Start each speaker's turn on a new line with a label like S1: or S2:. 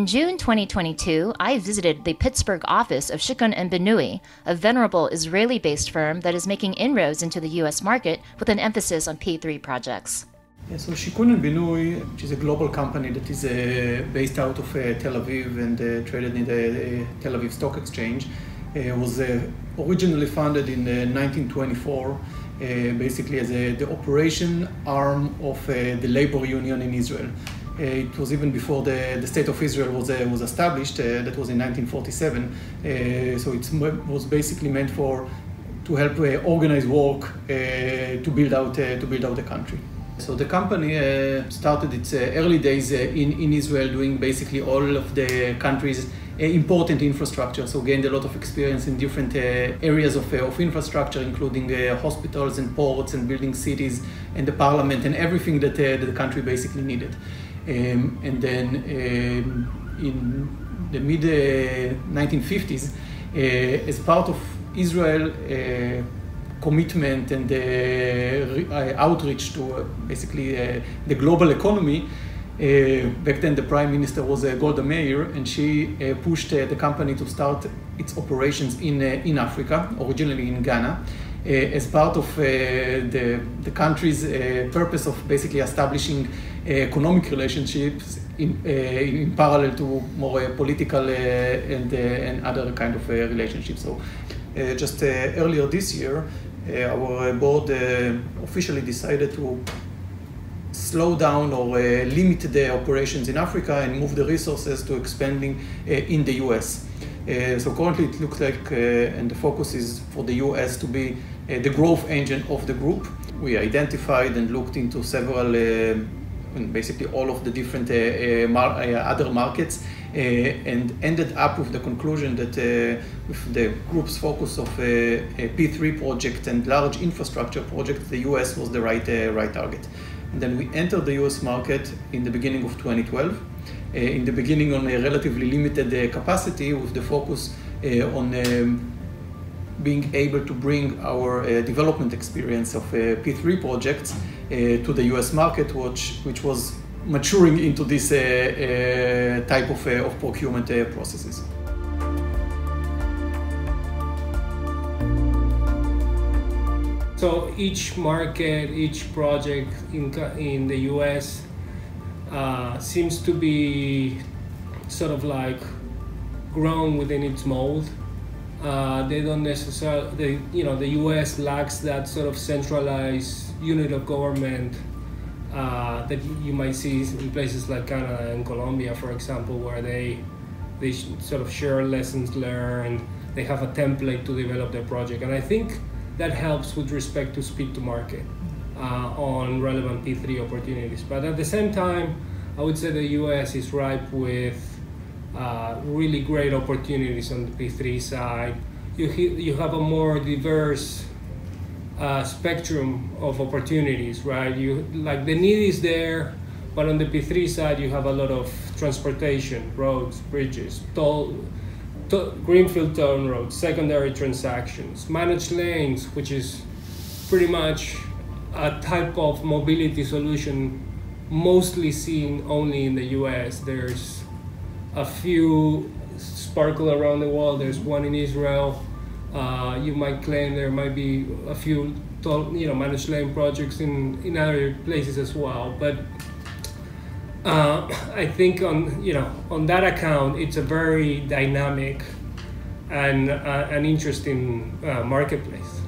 S1: In June 2022, I visited the Pittsburgh office of Shikun and Binui, a venerable Israeli-based firm that is making inroads into the U.S. market with an emphasis on P3 projects.
S2: Yeah, so Shikun and Binui, which is a global company that is based out of Tel Aviv and traded in the Tel Aviv Stock Exchange, was originally founded in 1924, basically as the operation arm of the labor union in Israel. It was even before the State of Israel was established. That was in 1947. So it was basically meant to help organize work to build out the country. So the company started its early days in Israel, doing basically all of the country's important infrastructure. So gained a lot of experience in different areas of infrastructure, including hospitals and ports and building cities and the parliament and everything that the country basically needed. And then in the mid-1950s, as part of Israel commitment and outreach to basically the global economy, back then the Prime Minister was Golda Meir, and she pushed the company to start its operations in Africa, originally in Ghana, as part of the country's purpose of basically establishing economic relationships in parallel to more political and other kind of relationships. So just earlier this year, our board officially decided to slow down or limit the operations in Africa and move the resources to expanding in the US. So currently it looks like, and the focus is for the US to be the growth engine of the group. We identified and looked into several, basically all of the different other markets, and ended up with the conclusion that with the group's focus of a P3 project and large infrastructure projects, the US was the right target. And then we entered the US market in the beginning of 2012. In the beginning on a relatively limited capacity, with the focus on being able to bring our development experience of P3 projects to the US market, which was maturing into this type of procurement processes.
S3: So each market, each project in the US seems to be sort of like grown within its mold. They don't necessarily, the US lacks that sort of centralized unit of government that you might see in places like Canada and Colombia, for example, where they sort of share lessons learned. They have a template to develop their project, and I think that helps with respect to speed to market on relevant P3 opportunities. But at the same time, I would say the US is ripe with really great opportunities on the P3 side. You have a more diverse spectrum of opportunities, right? The need is there, but on the P3 side, you have a lot of transportation, roads, bridges, greenfield toll roads, secondary transactions, managed lanes, which is pretty much a type of mobility solution mostly seen only in the US. There's a few sparkle around the world. There's one in Israel. You might claim there might be a few managed lane projects in other places as well. But I think on that account, it's a very dynamic and an interesting marketplace.